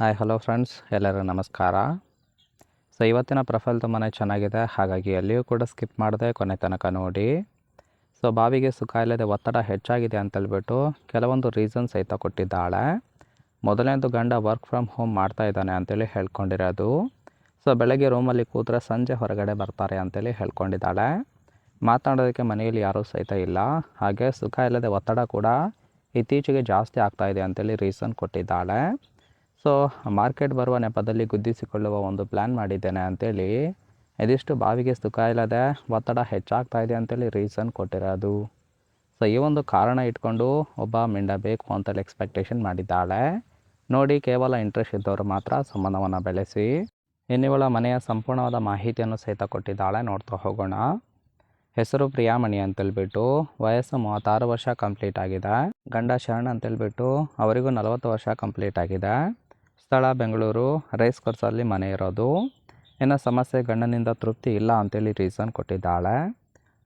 Hi hello friends, ಎಲ್ಲರಿಗೂ ನಮಸ್ಕಾರ. So ಇವತ್ತಿನ ಪ್ರೊಫೈಲ್ ತುಂಬಾ ಚೆನ್ನಾಗಿದೆ, ಹಾಗಾಗಿ ಎಲ್ಲಿಯೂ ಕೂಡ ಸ್ಕಿಪ್ ಮಾಡದೆ ಕೊನೆ ತನಕ ನೋಡಿ. ಸೊ ಬಾವಿಗೆ ಸುಖ ಇಲ್ಲದೆ ಒತ್ತಡ ಹೆಚ್ಚಾಗಿದೆ ಅಂತೇಳ್ಬಿಟ್ಟು ಕೆಲವೊಂದು ರೀಸನ್ ಸಹಿತ ಕೊಟ್ಟಿದ್ದಾಳೆ. ಮೊದಲನೇದು, ಗಂಡ ವರ್ಕ್ ಫ್ರಮ್ ಹೋಮ್ ಮಾಡ್ತಾ ಇದ್ದಾನೆ ಅಂತೇಳಿ ಹೇಳ್ಕೊಂಡಿರೋದು. ಸೊ ಬೆಳಗ್ಗೆ ರೂಮಲ್ಲಿ ಕೂತ್ರೆ ಸಂಜೆ ಹೊರಗಡೆ ಬರ್ತಾರೆ ಅಂತೇಳಿ ಹೇಳ್ಕೊಂಡಿದ್ದಾಳೆ. ಮಾತನಾಡೋದಕ್ಕೆ ಮನೆಯಲ್ಲಿ ಯಾರೂ ಸಹಿತ ಇಲ್ಲ. ಹಾಗೆ ಸುಖ ಇಲ್ಲದೆ ಒತ್ತಡ ಕೂಡ ಇತ್ತೀಚೆಗೆ ಜಾಸ್ತಿ ಆಗ್ತಾ ಇದೆ ಅಂತೇಳಿ ರೀಸನ್ ಕೊಟ್ಟಿದ್ದಾಳೆ. ಸೊ ಮಾರ್ಕೆಟ್ ಬರುವ ನೆಪದಲ್ಲಿ ಗುದ್ದಿಸಿಕೊಳ್ಳುವ ಒಂದು ಪ್ಲ್ಯಾನ್ ಮಾಡಿದ್ದೇನೆ ಅಂತೇಳಿ ಇದಿಷ್ಟು ಬಾವಿಗೆ ಸುಖ ಇಲ್ಲದೆ ಒತ್ತಡ ಹೆಚ್ಚಾಗ್ತಾ ಇದೆ ಅಂತೇಳಿ ರೀಸನ್ ಕೊಟ್ಟಿರೋದು. ಸೊ ಈ ಒಂದು ಕಾರಣ ಇಟ್ಕೊಂಡು ಒಬ್ಬ ಮಿಂಡ ಬೇಕು ಅಂತೇಳಿ ಎಕ್ಸ್ಪೆಕ್ಟೇಷನ್ ಮಾಡಿದ್ದಾಳೆ. ನೋಡಿ, ಕೇವಲ ಇಂಟ್ರೆಸ್ಟ್ ಇದ್ದವರು ಮಾತ್ರ ಸಂಬಂಧವನ್ನು ಬೆಳೆಸಿ. ಇನ್ನಿವಳ ಮನೆಯ ಸಂಪೂರ್ಣವಾದ ಮಾಹಿತಿಯನ್ನು ಸಹಿತ ಕೊಟ್ಟಿದ್ದಾಳೆ, ನೋಡ್ತಾ ಹೋಗೋಣ. ಹೆಸರು ಪ್ರಿಯಾಮಣಿ ಅಂತೇಳ್ಬಿಟ್ಟು, ವಯಸ್ಸು 36 ವರ್ಷ ಕಂಪ್ಲೀಟ್ ಆಗಿದೆ. ಗಂಡ ಶರಣ್ ಅಂತೇಳ್ಬಿಟ್ಟು, ಅವರಿಗೂ 40 ವರ್ಷ ಕಂಪ್ಲೀಟ್ ಆಗಿದೆ. ಸ್ಥಳ ಬೆಂಗಳೂರು, ರೇಸ್ ಕೋರ್ಸಲ್ಲಿ ಮನೆ ಇರೋದು. ಇನ್ನು ಸಮಸ್ಯೆ, ಗಂಡನಿಂದ ತೃಪ್ತಿ ಇಲ್ಲ ಅಂತೇಳಿ ರೀಸನ್ ಕೊಟ್ಟಿದ್ದಾಳೆ.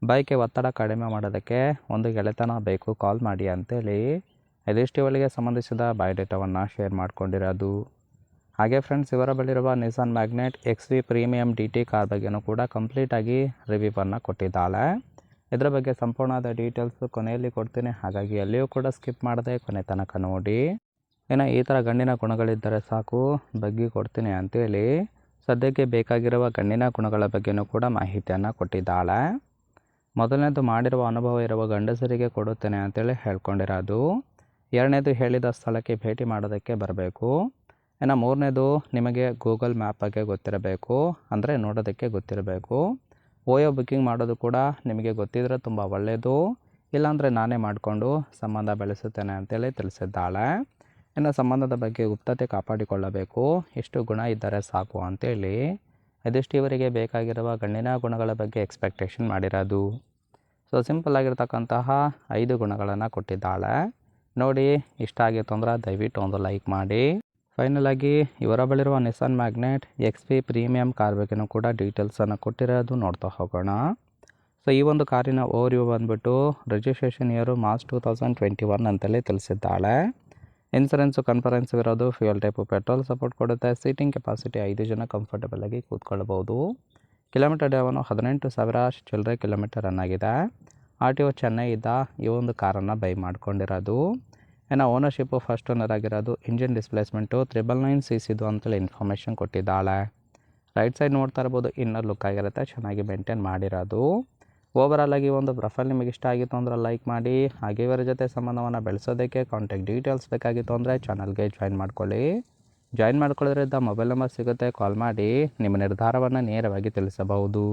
ಬೈಕೆ ಒತ್ತಡ ಕಡಿಮೆ ಮಾಡೋದಕ್ಕೆ ಒಂದು ಗೆಳೆತನ ಬೇಕು, ಕಾಲ್ ಮಾಡಿ ಅಂತೇಳಿ ಇದಿಷ್ಟು ಇವಳಿಗೆ ಸಂಬಂಧಿಸಿದ ಬಯೋಡೇಟಾವನ್ನು ಶೇರ್ ಮಾಡ್ಕೊಂಡಿರೋದು. ಹಾಗೆ ಫ್ರೆಂಡ್ಸ್, ಇವರ ಬಳಿರುವ Nissan Magnite XV premium DT car ಬಗ್ಗೆಯೂ ಕೂಡ ಕಂಪ್ಲೀಟಾಗಿ ರಿವ್ಯೂವನ್ನು ಕೊಟ್ಟಿದ್ದಾಳೆ. ಇದರ ಬಗ್ಗೆ ಸಂಪೂರ್ಣವಾದ ಡೀಟೇಲ್ಸು ಕೊನೆಯಲ್ಲಿ ಕೊಡ್ತೀನಿ, ಹಾಗಾಗಿ ಎಲ್ಲಿಯೂ ಕೂಡ ಸ್ಕಿಪ್ ಮಾಡದೆ ಕೊನೆ ತನಕ ನೋಡಿ. ಇನ್ನು ಈ ಥರ ಗಂಡಿನ ಗುಣಗಳಿದ್ದರೆ ಸಾಕು, ಬಗ್ಗೆ ಕೊಡ್ತೀನಿ ಅಂತೇಳಿ ಸದ್ಯಕ್ಕೆ ಬೇಕಾಗಿರುವ ಗಂಡಿನ ಗುಣಗಳ ಬಗ್ಗೆಯೂ ಕೂಡ ಮಾಹಿತಿಯನ್ನು ಕೊಟ್ಟಿದ್ದಾಳೆ. ಮೊದಲನೇದು, ಮಾಡಿರುವ ಅನುಭವ ಇರುವ ಗಂಡಸರಿಗೆ ಕೊಡುತ್ತೇನೆ ಅಂತೇಳಿ ಹೇಳ್ಕೊಂಡಿರೋದು. ಎರಡನೇದು, ಹೇಳಿದ ಸ್ಥಳಕ್ಕೆ ಭೇಟಿ ಮಾಡೋದಕ್ಕೆ ಬರಬೇಕು. ಇನ್ನು ಮೂರನೇದು, ನಿಮಗೆ ಗೂಗಲ್ ಮ್ಯಾಪ್ ಬಗ್ಗೆ ಗೊತ್ತಿರಬೇಕು, ಅಂದರೆ ನೋಡೋದಕ್ಕೆ ಗೊತ್ತಿರಬೇಕು. ಓಯೋ ಬುಕ್ಕಿಂಗ್ ಮಾಡೋದು ಕೂಡ ನಿಮಗೆ ಗೊತ್ತಿದ್ದರೆ ತುಂಬ ಒಳ್ಳೆಯದು, ಇಲ್ಲಾಂದರೆ ನಾನೇ ಮಾಡಿಕೊಂಡು ಸಂಬಂಧ ಬೆಳೆಸುತ್ತೇನೆ ಅಂತೇಳಿ ತಿಳಿಸಿದ್ದಾಳೆ. ಇನ್ನು ಸಂಬಂಧದ ಬಗ್ಗೆ ಗುಪ್ತತೆ ಕಾಪಾಡಿಕೊಳ್ಳಬೇಕು, ಎಷ್ಟು ಗುಣ ಇದ್ದರೆ ಸಾಕು ಅಂತೇಳಿ ಇದಿಷ್ಟು ಇವರಿಗೆ ಬೇಕಾಗಿರುವ ಗಂಡಿನ ಗುಣಗಳ ಬಗ್ಗೆ ಎಕ್ಸ್ಪೆಕ್ಟೇಷನ್ ಮಾಡಿರೋದು. ಸೊ ಸಿಂಪಲ್ ಆಗಿರ್ತಕ್ಕಂತಹ 5 ಗುಣಗಳನ್ನು ಕೊಟ್ಟಿದ್ದಾಳೆ. ನೋಡಿ, ಇಷ್ಟ ಆಗಿತ್ತು ಅಂದ್ರೆ ದಯವಿಟ್ಟು ಒಂದು ಲೈಕ್ ಮಾಡಿ. ಫೈನಲ್ ಆಗಿ ಇವರ ಬಳಿರುವ Nissan Magnite XV premium car ಬಗ್ಗೆಯೂ ಕೂಡ ಡೀಟೇಲ್ಸನ್ನು ಕೊಟ್ಟಿರೋದು, ನೋಡ್ತಾ ಹೋಗೋಣ. ಸೊ ಈ ಒಂದು ಕಾರಿನ ಓವರ್ವ್ಯೂ ಬಂದುಬಿಟ್ಟು ರಿಜಿಸ್ಟ್ರೇಷನ್ ಇಯರು ಮಾರ್ಚ್ 2021 ಅಂತೇಳಿ ತಿಳಿಸಿದ್ದಾಳೆ. ಇನ್ಸೂರೆನ್ಸು ಕನ್ಫರೆನ್ಸಿವ್ ಇರೋದು, ಫ್ಯೂಯಲ್ ಟೈಪು ಪೆಟ್ರೋಲ್ ಸಪೋರ್ಟ್ ಕೊಡುತ್ತೆ. ಸೀಟಿಂಗ್ ಕೆಪಾಸಿಟಿ 5 ಜನ ಕಂಫರ್ಟಬಲ್ ಆಗಿ ಕೂತ್ಕೊಳ್ಬೋದು. ಕಿಲೋಮೀಟರ್ ಡೇವನ್ನು 18,000 ಚಿಲ್ಲರೆ ಕಿಲೋಮೀಟರ್ ರನ್ ಆಗಿದೆ. RTO ಚೆನ್ನೈಯಿಂದ ಈ ಒಂದು ಕಾರನ್ನು ಬೈ ಮಾಡ್ಕೊಂಡಿರೋದು. ಇನ್ನು ಓನರ್ಶಿಪ್ಪು ಫಸ್ಟ್ ಓನರ್ ಆಗಿರೋದು. ಇಂಜಿನ್ ಡಿಸ್ಪ್ಲೇಸ್ಮೆಂಟು 999 CCದು ಅಂತೇಳಿ ಇನ್ಫಾರ್ಮೇಷನ್ ಕೊಟ್ಟಿದ್ದಾಳೆ. ರೈಟ್ ಸೈಡ್ ನೋಡ್ತಾ ಇರ್ಬೋದು, ಇನ್ನರ್ ಲುಕ್ ಆಗಿರುತ್ತೆ, ಚೆನ್ನಾಗಿ ಮೇಂಟೈನ್ ಮಾಡಿರೋದು. ಓವರಾಲ್ ಆಗಿ ಒಂದು ಪ್ರೊಫೈಲ್ ನಿಮಗೆ ಇಷ್ಟ ಆಗಿತ್ತು ಅಂದರೆ ಲೈಕ್ ಮಾಡಿ. ಹಾಗೆ ಇವರ ಜೊತೆ ಸಂಬಂಧವನ್ನು ಬೆಳೆಸೋದಕ್ಕೆ ಕಾಂಟ್ಯಾಕ್ಟ್ ಡೀಟೇಲ್ಸ್ ಬೇಕಾಗಿತ್ತು ಅಂದರೆ ಚಾನಲ್ಗೆ ಜಾಯಿನ್ ಮಾಡ್ಕೊಳ್ಳಿ. ಜಾಯಿನ್ ಮಾಡ್ಕೊಳ್ಳೋದ್ರಿಂದ ಮೊಬೈಲ್ ನಂಬರ್ ಸಿಗುತ್ತೆ, ಕಾಲ್ ಮಾಡಿ ನಿಮ್ಮ ನಿರ್ಧಾರವನ್ನು ನೇರವಾಗಿ ತಿಳಿಸಬಹುದು.